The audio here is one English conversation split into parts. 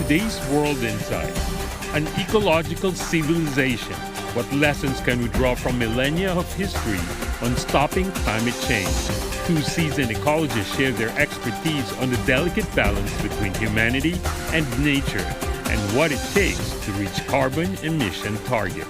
today's World Insight. An ecological civilization. What lessons can we draw from millennia of history on stopping climate change? Two seasoned ecologists share their expertise on the delicate balance between humanity and nature and what it takes to reach carbon emission targets.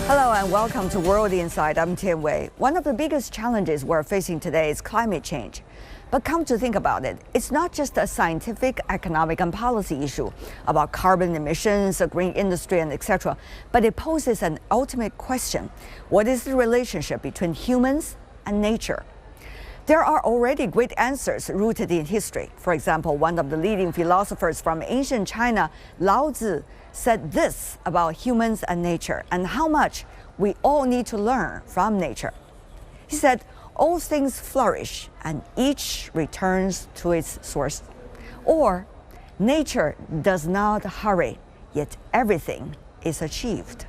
Hello and welcome to World Insight. I'm Tian Wei. One of the biggest challenges we're facing today is climate change. But come to think about it, it's not just a scientific, economic, and policy issue about carbon emissions, the green industry, and etc., but it poses an ultimate question. What is the relationship between humans and nature? There are already great answers rooted in history. For example, one of the leading philosophers from ancient China, Lao Tzu, said this about humans and nature and how much we all need to learn from nature. He said, all things flourish and each returns to its source. Or, nature does not hurry, yet everything is achieved.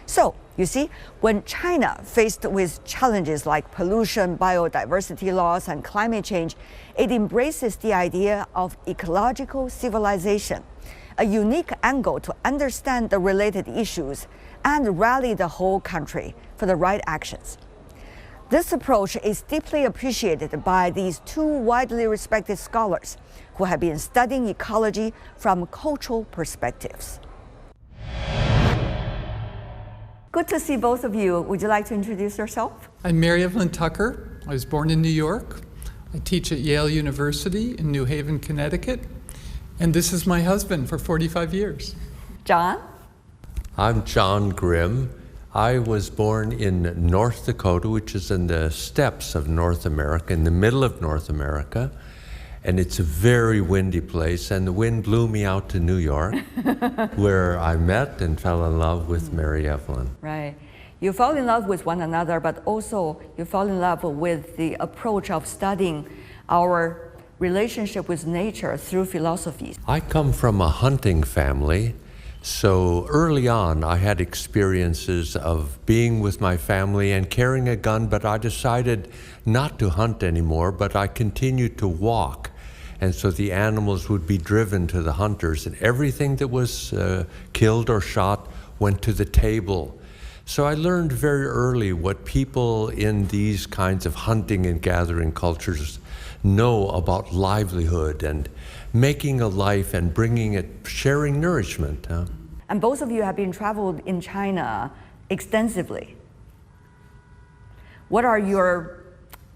So, you see, when China faced with challenges like pollution, biodiversity loss, and climate change, it embraces the idea of ecological civilization, a unique angle to understand the related issues and rally the whole country for the right actions. This approach is deeply appreciated by these two widely respected scholars who have been studying ecology from cultural perspectives. Good to see both of you. Would you like to introduce yourself? I'm Mary Evelyn Tucker. I was born in New York. I teach at Yale University in New Haven, Connecticut. And this is my husband for 45 years. John? I'm John Grimm. I was born in North Dakota, which is in the steppes of North America, in the middle of North America. And it's a very windy place, and the wind blew me out to New York, where I met and fell in love with Mary Evelyn. Right. You fell in love with one another, but also you fell in love with the approach of studying our relationship with nature through philosophy. I come from a hunting family, so early on I had experiences of being with my family and carrying a gun, but I decided not to hunt anymore, but I continued to walk. And so the animals would be driven to the hunters, and everything that was killed or shot went to the table. So I learned very early what people in these kinds of hunting and gathering cultures know about livelihood and making a life and bringing it, sharing nourishment. And both of you have been traveled in China extensively. What are your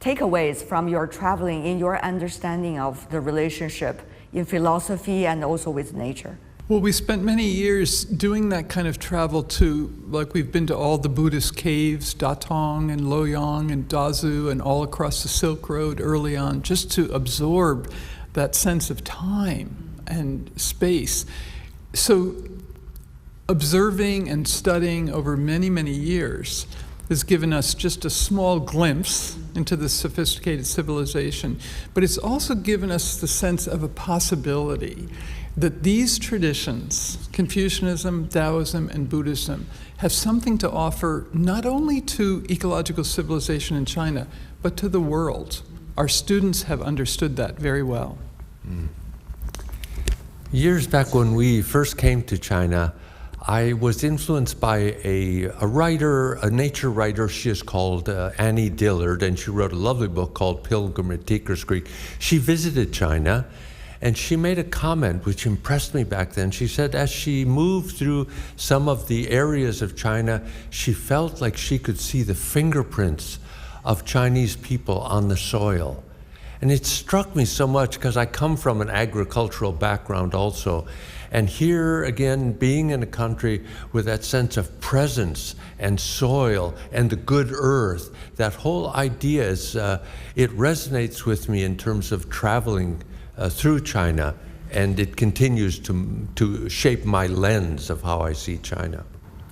takeaways from your traveling in your understanding of the relationship in philosophy and also with nature? Well, we spent many years doing that kind of travel too. Like we've been to all the Buddhist caves, Datong and Loyang and Dazu and all across the Silk Road early on, just to absorb that sense of time and space. So observing and studying over many, many years has given us just a small glimpse into this sophisticated civilization, but it's also given us the sense of a possibility that these traditions, Confucianism, Taoism, and Buddhism, have something to offer not only to ecological civilization in China, but to the world. Our students have understood that very well. Years back when we first came to China, I was influenced by a writer, a nature writer. She is called Annie Dillard, and she wrote a lovely book called Pilgrim at Tikrit Creek. She visited China, and she made a comment which impressed me back then. She said as she moved through some of the areas of China, she felt like she could see the fingerprints of Chinese people on the soil. And it struck me so much because I come from an agricultural background also. And here again, being in a country with that sense of presence and soil and the good earth, that whole idea is, it resonates with me in terms of traveling through China, and it continues to shape my lens of how I see China.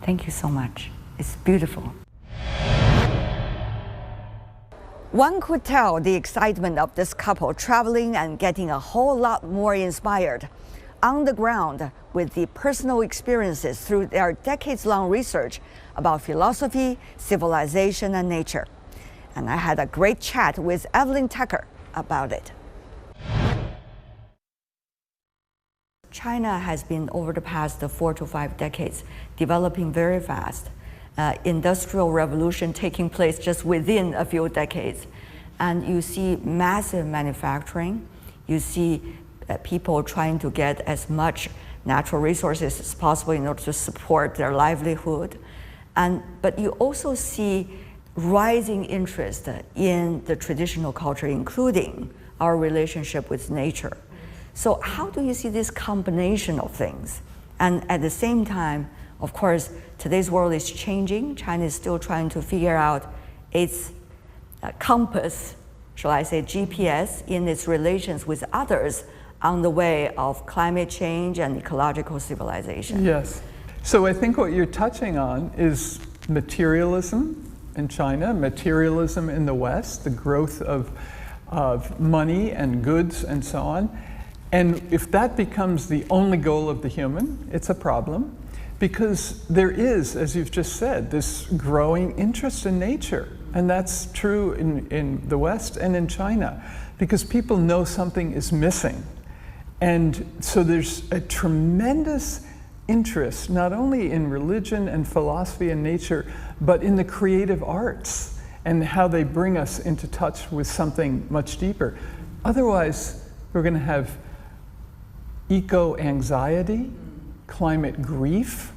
Thank you so much. It's beautiful. One could tell the excitement of this couple traveling and getting a whole lot more inspired on the ground with the personal experiences through their decades-long research about philosophy, civilization, and nature. And I had a great chat with Evelyn Tucker about it. China has been, over the past 4 to 5 decades, developing very fast. Industrial revolution taking place just within a few decades. And you see massive manufacturing. You see people trying to get as much natural resources as possible in order to support their livelihood. But you also see rising interest in the traditional culture, including our relationship with nature. So how do you see this combination of things? And at the same time, of course, today's world is changing. China is still trying to figure out its compass, shall I say, GPS, in its relations with others on the way of climate change and ecological civilization. Yes. So I think what you're touching on is materialism in China, materialism in the West, the growth of money and goods and so on. And if that becomes the only goal of the human, it's a problem, because there is, as you've just said, this growing interest in nature. And that's true in the West and in China, because people know something is missing. And so there's a tremendous interest, not only in religion and philosophy and nature, but in the creative arts and how they bring us into touch with something much deeper. Otherwise, we're going to have eco-anxiety, climate grief,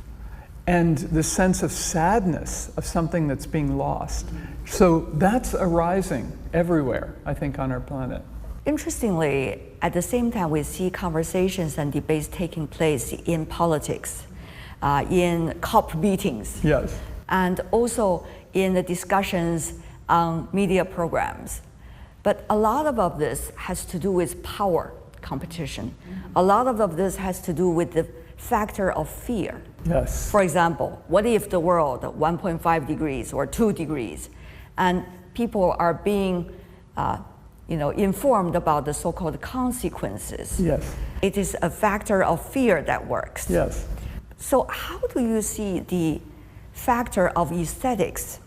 and the sense of sadness of something that's being lost. So that's arising everywhere, I think, on our planet. Interestingly, at the same time, we see conversations and debates taking place in politics, in COP meetings, Yes. and also in the discussions on media programs. But a lot of this has to do with power competition. A lot of this has to do with the factor of fear. Yes. For example, what if the world 1.5 degrees or 2 degrees, and people are being informed about the so-called consequences? Yes. It is a factor of fear that works. Yes. So how do you see the factor of aesthetics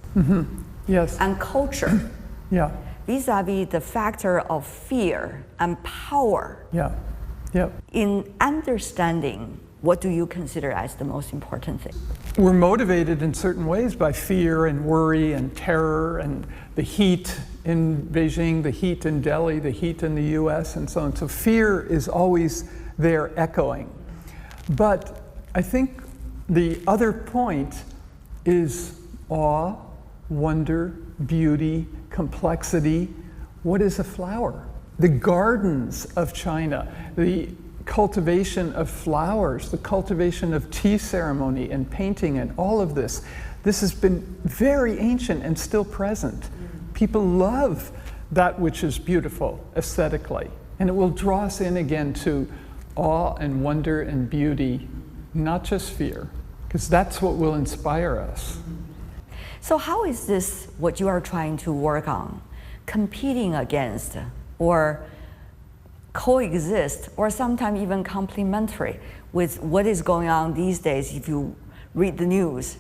Yes. and culture Yeah. vis-a-vis the factor of fear and power Yeah. Yeah. in understanding what do you consider as the most important thing? We're motivated in certain ways by fear and worry and terror and the heat in Beijing, the heat in Delhi, the heat in the US, and so on. So fear is always there echoing. But I think the other point is awe, wonder, beauty, complexity. What is a flower? The gardens of China, the cultivation of flowers, the cultivation of tea ceremony and painting and all of this. This has been very ancient and still present. People love that which is beautiful aesthetically, and it will draw us in again to awe and wonder and beauty, not just fear, because that's what will inspire us. So how is this what you are trying to work on, competing against or coexist, or sometimes even complementary with what is going on these days if you read the news?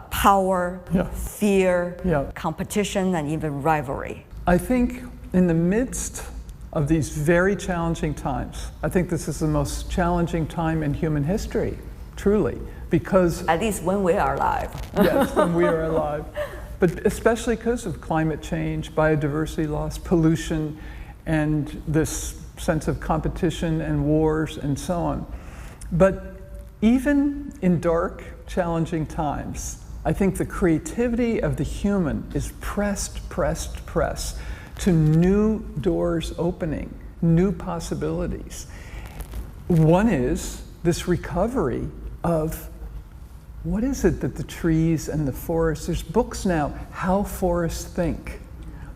Power, Yeah. fear, Yeah. competition, and even rivalry. I think in the midst of these very challenging times, I think this is the most challenging time in human history, truly, because At least when we are alive. yes, when we are alive, but especially because of climate change, biodiversity loss, pollution, and this sense of competition and wars and so on. But even in dark, challenging times, I think the creativity of the human is pressed to new doors opening, new possibilities. One is this recovery of what is it that the trees and the forests, there's books now, How Forests Think,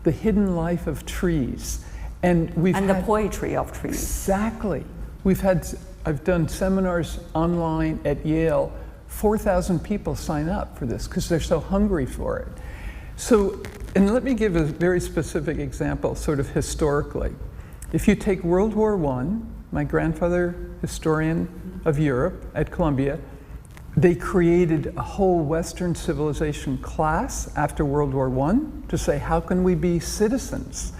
The Hidden Life of Trees. And The poetry of trees. Exactly. I've done seminars online at Yale. 4,000 people sign up for this because they're so hungry for it. So, and let me give a very specific example, sort of historically. If you take World War I, my grandfather, historian of Europe at Columbia, They created a whole Western civilization class after World War I to say, how can we be citizens?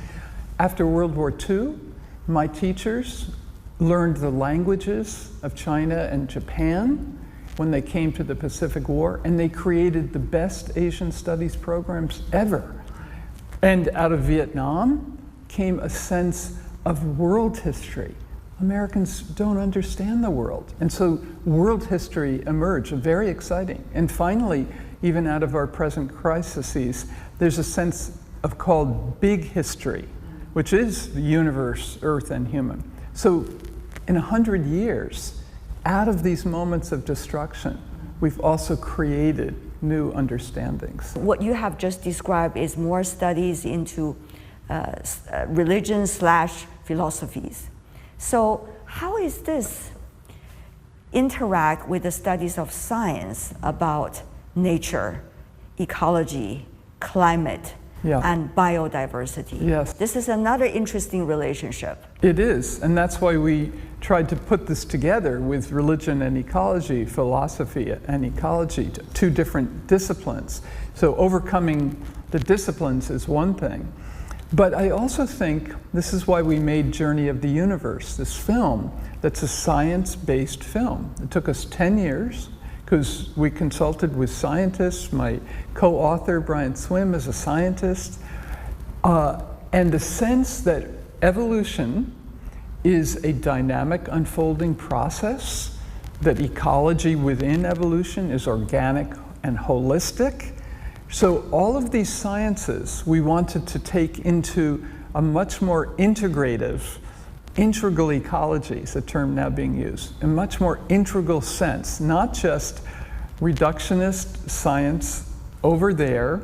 After World War II, my teachers learned the languages of China and Japan when they came to the Pacific War, and they created the best Asian studies programs ever. And out of Vietnam came a sense of world history. Americans don't understand the world. And so world history emerged, very exciting. And finally, even out of our present crises, there's a sense of called big history, which is the universe, Earth, and human. So in 100 years, out of these moments of destruction, we've also created new understandings. What you have just described is more studies into religion/philosophies. So how is this interact with the studies of science about nature, ecology, climate, and biodiversity? Yes. This is another interesting relationship. It is, and that's why we tried to put this together with religion and ecology, philosophy and ecology, two different disciplines. So overcoming the disciplines is one thing. But I also think this is why we made Journey of the Universe, this film that's a science-based film. It took us 10 years because we consulted with scientists. My co-author, Brian Swim, is a scientist. And the sense that evolution is a dynamic unfolding process, that ecology within evolution is organic and holistic. So all of these sciences we wanted to take into a much more integrative, integral ecology is a term now being used, a much more integral sense, not just reductionist science over there,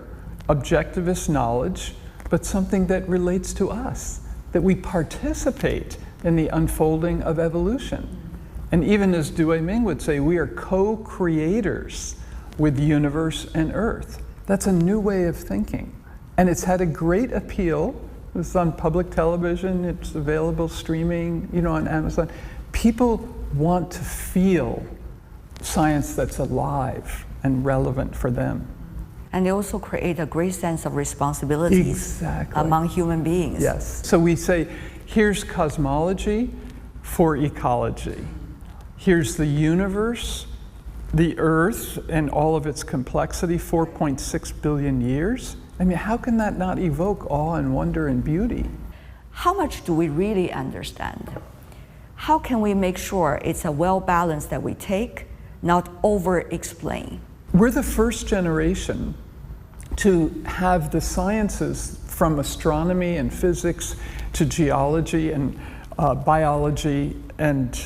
objectivist knowledge, but something that relates to us, that we participate in the unfolding of evolution. And even as Dui Ming would say, we are co-creators with the universe and Earth. That's a new way of thinking. And it's had a great appeal. It's on public television, it's available streaming, on Amazon. People want to feel science that's alive and relevant for them. And they also create a great sense of responsibilities among human beings. Yes. So we say, here's cosmology for ecology. Here's the universe, the Earth and all of its complexity, 4.6 billion years. I mean, how can that not evoke awe and wonder and beauty? How much do we really understand? How can we make sure it's a well-balanced that we take, not over-explain? We're the first generation to have the sciences from astronomy and physics to geology and biology and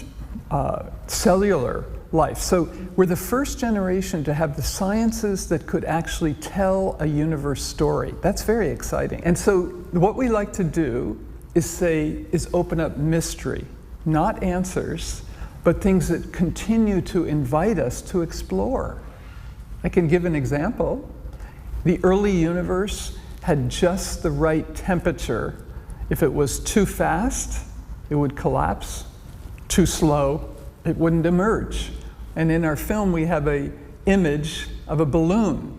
cellular life. So we're the first generation to have the sciences that could actually tell a universe story. That's very exciting. And so what we like to do is open up mystery, not answers, but things that continue to invite us to explore. I can give an example. The early universe had just the right temperature. If it was too fast, it would collapse. Too slow, it wouldn't emerge. And in our film, we have an image of a balloon.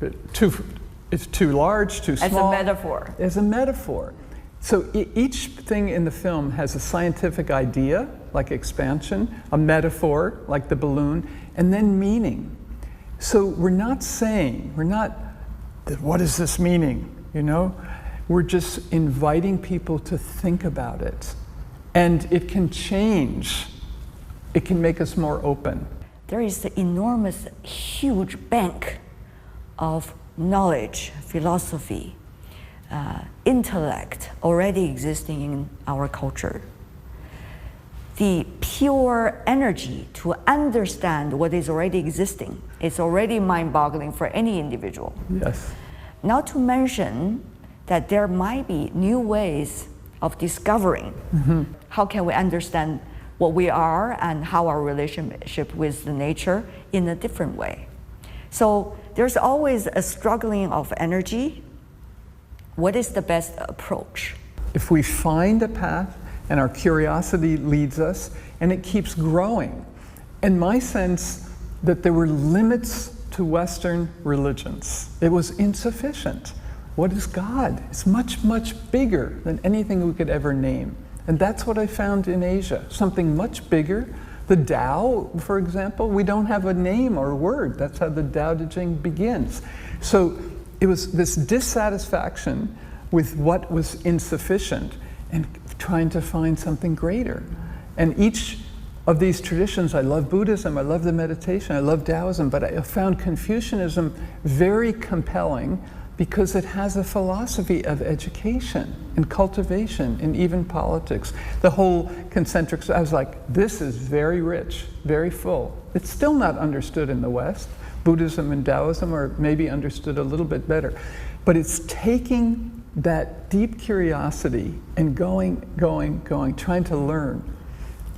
It's too large, too small. As a metaphor. As a metaphor. So each thing in the film has a scientific idea, like expansion, a metaphor, like the balloon, and then meaning. So we're not, what is this meaning, We're just inviting people to think about it. And it can change. It can make us more open. There is an enormous, huge bank of knowledge, philosophy, intellect already existing in our culture. The pure energy to understand what is already existing is already mind-boggling for any individual. Yes. Not to mention that there might be new ways of discovering how can we understand what we are and how our relationship with the nature in a different way. So there's always a struggling of energy. What is the best approach? If we find a path and our curiosity leads us and it keeps growing. And my sense that there were limits to Western religions. It was insufficient. What is God? It's much, much bigger than anything we could ever name. And that's what I found in Asia, something much bigger. The Tao, for example, we don't have a name or a word. That's how the Tao Te Ching begins. So it was this dissatisfaction with what was insufficient and trying to find something greater. And each of these traditions, I love Buddhism, I love the meditation, I love Taoism, but I found Confucianism very compelling because it has a philosophy of education and cultivation and even politics. The whole concentric, I was like, this is very rich, very full. It's still not understood in the West. Buddhism and Taoism are maybe understood a little bit better. But it's taking that deep curiosity and going, trying to learn.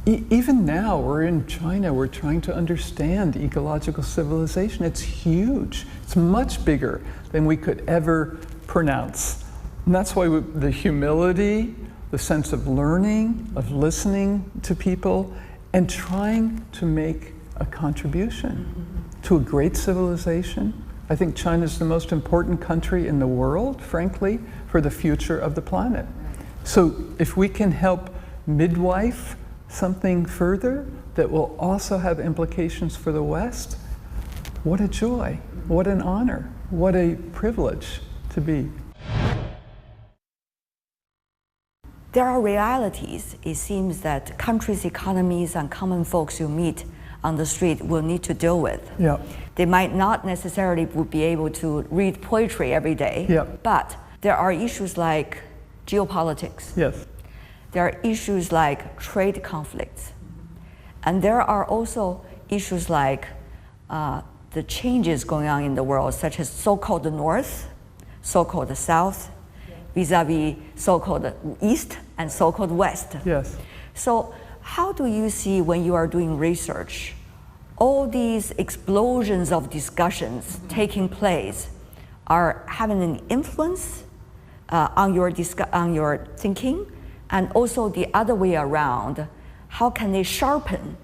Even now, we're in China, we're trying to understand ecological civilization. It's huge. It's much bigger than we could ever pronounce. And that's why the humility, the sense of learning, of listening to people, and trying to make a contribution to a great civilization. I think China is the most important country in the world, frankly, for the future of the planet. So if we can help midwife something further that will also have implications for the West, what a joy, what an honor, what a privilege to be. There are realities, it seems, that countries' economies and common folks you meet on the street will need to deal with. Yeah. They might not necessarily be able to read poetry every day, Yeah. but there are issues like geopolitics. Yes. There are issues like trade conflicts. And there are also issues like the changes going on in the world, such as so-called the North, so-called the South, vis-a-vis so-called East and so-called West. Yes. So how do you see, when you are doing research, all these explosions of discussions taking place are having an influence on your thinking? And also the other way around, how can they sharpen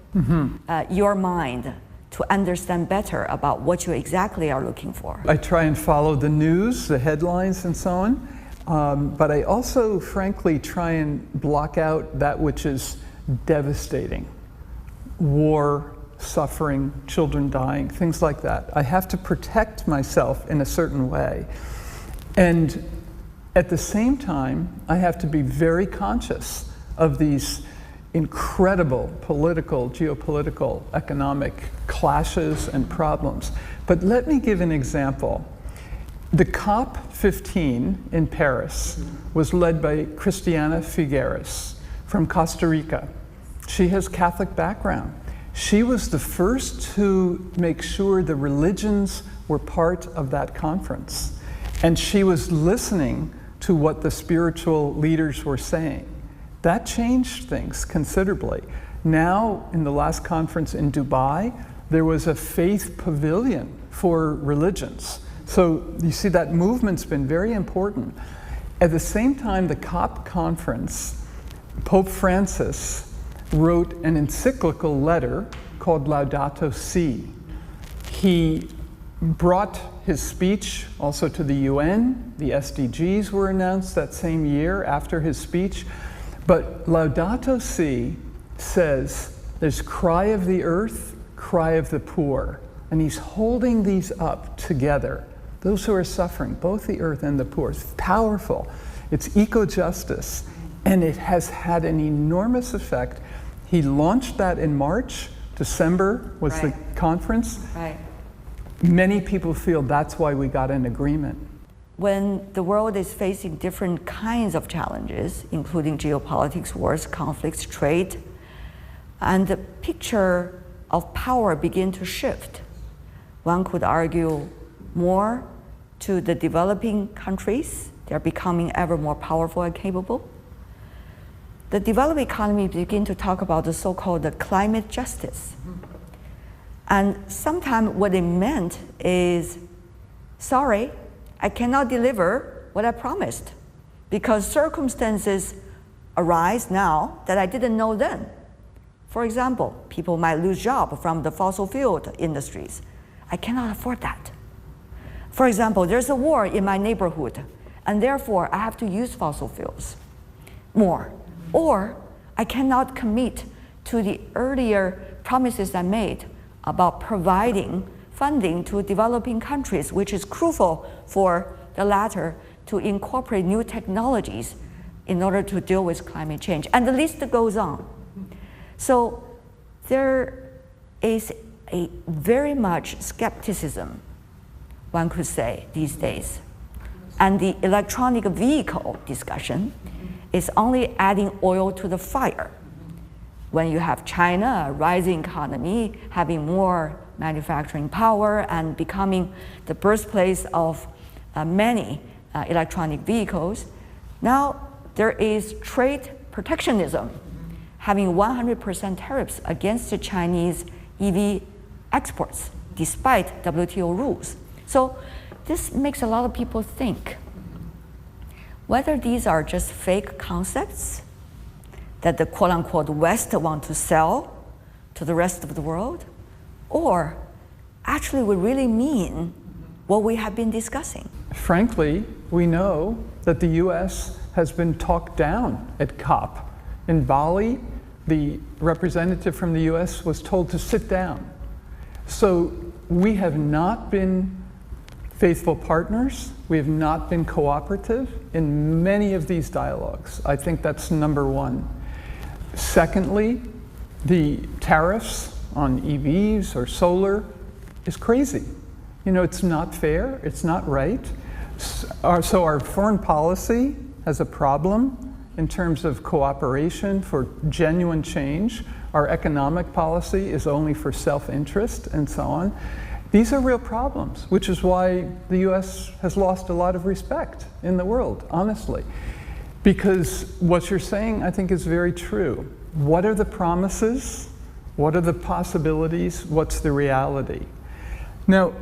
your mind to understand better about what you exactly are looking for? I try and follow the news, the headlines and so on, but I also frankly try and block out that which is devastating. War, suffering, children dying, things like that. I have to protect myself in a certain way. And at the same time, I have to be very conscious of these incredible political, geopolitical, economic clashes and problems. But let me give an example. The COP15 in Paris was led by Christiana Figueres from Costa Rica. She has Catholic background. She was the first to make sure the religions were part of that conference. And she was listening to what the spiritual leaders were saying. That changed things considerably. Now, in the last conference in Dubai, there was a faith pavilion for religions. So you see, that movement's been very important. At the same time, the COP conference, Pope Francis wrote an encyclical letter called Laudato Si. He brought his speech also to the UN. The SDGs were announced that same year after his speech. But Laudato Si says there's cry of the earth, cry of the poor. And he's holding these up together. Those who are suffering, both the earth and the poor. It's powerful. It's eco-justice. And it has had an enormous effect. He launched that in March. December was the conference. Right. Many people feel that's why we got an agreement. When the world is facing different kinds of challenges, including geopolitics, wars, conflicts, trade, and the picture of power begin to shift, one could argue more to the developing countries. They're becoming ever more powerful and capable. The developed economy begin to talk about the so-called climate justice. And sometimes what it meant is, sorry, I cannot deliver what I promised because circumstances arise now that I didn't know then. For example, people might lose jobs from the fossil fuel industries. I cannot afford that. For example, there's a war in my neighborhood, and therefore I have to use fossil fuels more. Or I cannot commit to the earlier promises I made about providing funding to developing countries, which is crucial for the latter to incorporate new technologies in order to deal with climate change. And the list goes on. So there is a very much skepticism, one could say, these days. And the electronic vehicle discussion is only adding oil to the fire. When you have China, a rising economy, having more manufacturing power and becoming the birthplace of many electronic vehicles, now there is trade protectionism, having 100% tariffs against the Chinese EV exports, despite WTO rules. So this makes a lot of people think whether these are just fake concepts that the quote-unquote West want to sell to the rest of the world, or actually would really mean what we have been discussing. Frankly, we know that the US has been talked down at COP. In Bali, the representative from the US was told to sit down. So we have not been faithful partners. We have not been cooperative in many of these dialogues. I think that's number one. Secondly, the tariffs on EVs or solar is crazy. You know, it's not fair, it's not right. So our foreign policy has a problem in terms of cooperation for genuine change. Our economic policy is only for self-interest and so on. These are real problems, which is why the US has lost a lot of respect in the world, honestly. Because what you're saying, I think, is very true. What are the promises? What are the possibilities? What's the reality? Now,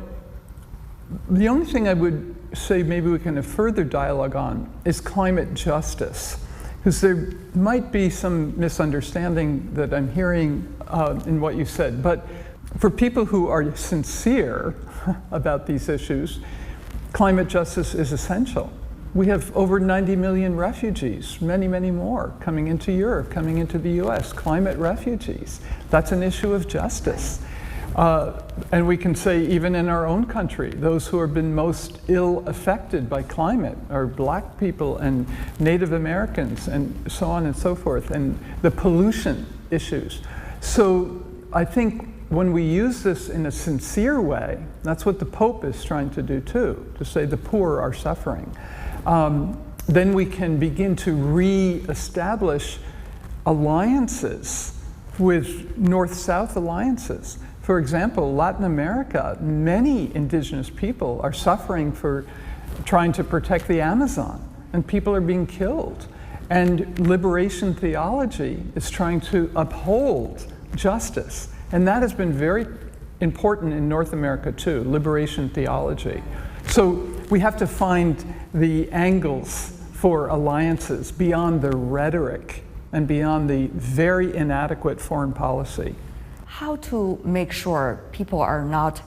the only thing I would say maybe we can have further dialogue on is climate justice. Because there might be some misunderstanding that I'm hearing in what you said. But for people who are sincere about these issues, climate justice is essential. We have over 90 million refugees, many, many more, coming into Europe, coming into the US, climate refugees. That's an issue of justice. And we can say even in our own country, those who have been most ill affected by climate are Black people and Native Americans and so on and so forth, and the pollution issues. So I think when we use this in a sincere way, that's what the Pope is trying to do too, to say the poor are suffering. Then we can begin to re-establish alliances with North-South alliances. For example, Latin America, many indigenous people are suffering for trying to protect the Amazon, and people are being killed. And liberation theology is trying to uphold justice. And that has been very important in North America too, liberation theology. So we have to find the angles for alliances beyond the rhetoric and beyond the very inadequate foreign policy. How to make sure people are not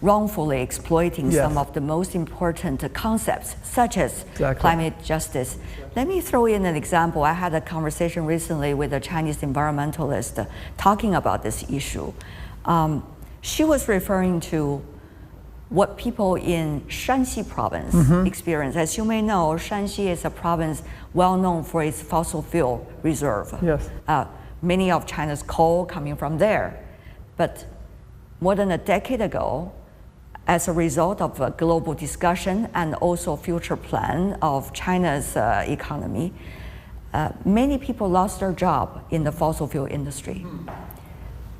wrongfully exploiting some of the most important concepts, such as climate justice. Let me throw in an example. I had a conversation recently with a Chinese environmentalist talking about this issue. She was referring to what people in Shanxi province experience. As you may know, Shanxi is a province well known for its fossil fuel reserve. Yes. Many of China's coal coming from there. But more than a decade ago, as a result of a global discussion and also future plan of China's economy, many people lost their job in the fossil fuel industry.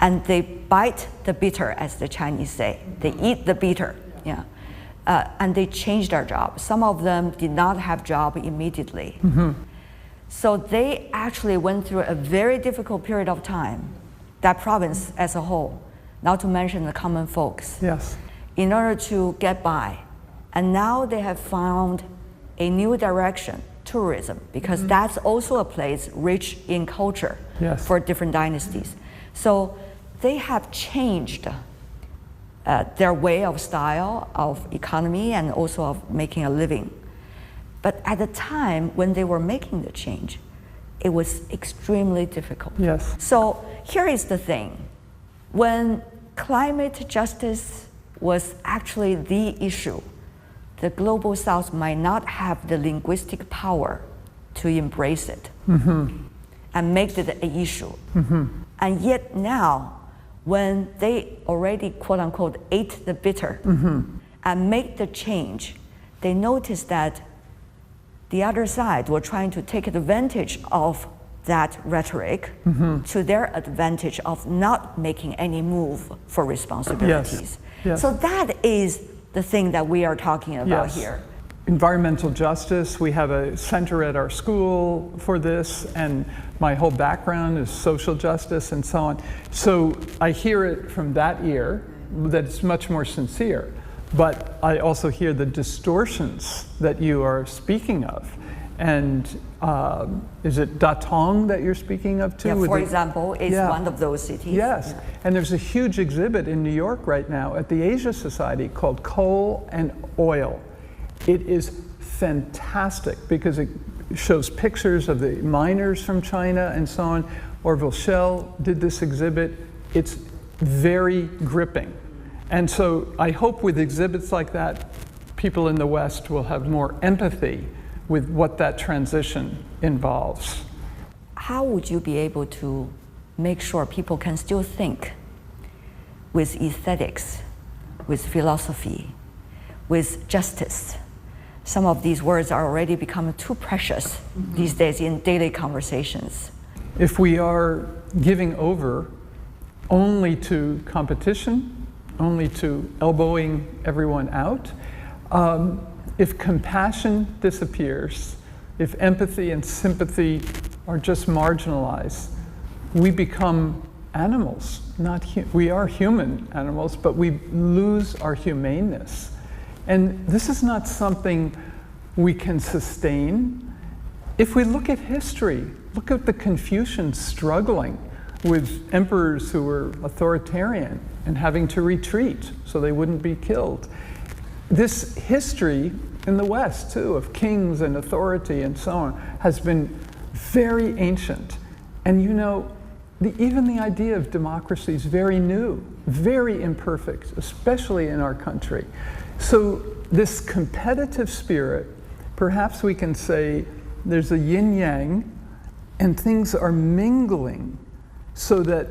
And they bite the bitter, as the Chinese say. They eat the bitter, and they changed their job. Some of them did not have job immediately. So they actually went through a very difficult period of time, that province as a whole, not to mention the common folks, in order to get by. And now they have found a new direction tourism, because that's also a place rich in culture Yes. for different dynasties. So they have changed their way of style, of economy, and also of making a living. But at the time when they were making the change, it was extremely difficult. Yes. So here is the thing. When climate justice was actually the issue, the Global South might not have the linguistic power to embrace it and make it an issue. And yet now, when they already, quote unquote, ate the bitter and make the change, they notice that the other side were trying to take advantage of that rhetoric to their advantage of not making any move for responsibilities. Yes. So that is the thing that we are talking about Yes. here. Environmental justice, we have a center at our school for this, and my whole background is social justice and so on. So I hear it from that ear, that it's much more sincere, but I also hear the distortions that you are speaking of. And is it Datong that you're speaking of too? Yeah, with for the- example, it's Yeah. one of those cities. Yes, and there's a huge exhibit in New York right now at the Asia Society called Coal and Oil. It is fantastic because it shows pictures of the miners from China and so on. Orville Schell did this exhibit. It's very gripping. And so I hope with exhibits like that, people in the West will have more empathy with what that transition involves. How would you be able to make sure people can still think with aesthetics, with philosophy, with justice? Some of these words are already becoming too precious these days in daily conversations. If we are giving over only to competition, only to elbowing everyone out, if compassion disappears, if empathy and sympathy are just marginalized, we become animals. We are human animals, but we lose our humaneness. And this is not something we can sustain. If we look at history, look at the Confucians struggling with emperors who were authoritarian and having to retreat so they wouldn't be killed. This history in the West, too, of kings and authority and so on, has been very ancient. And you know, even the idea of democracy is very new, very imperfect, especially in our country. So this competitive spirit, perhaps we can say there's a yin-yang, and things are mingling so that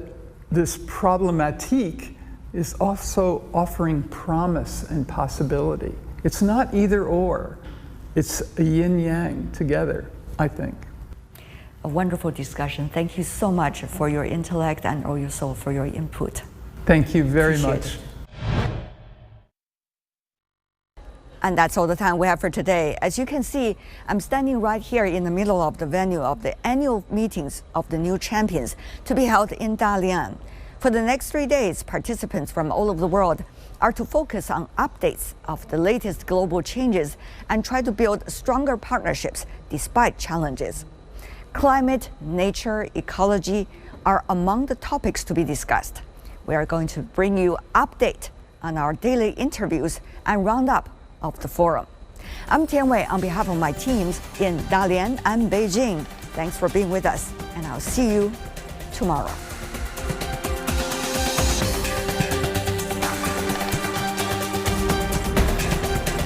this problematique is also offering promise and possibility. It's not either or, it's a yin-yang together, I think. A wonderful discussion. Thank you so much for your intellect and also for your input. Thank you very Appreciate much. it. And that's all the time we have for today. As you can see, I'm standing right here in the middle of the venue of the annual meetings of the new champions to be held in Dalian. For the next 3 days, participants from all over the world are to focus on updates of the latest global changes and try to build stronger partnerships despite challenges. Climate, nature, ecology are among the topics to be discussed. We are going to bring you update on our daily interviews and roundup of the forum. I'm Tian Wei on behalf of my teams in Dalian and Beijing. Thanks for being with us, and I'll see you tomorrow.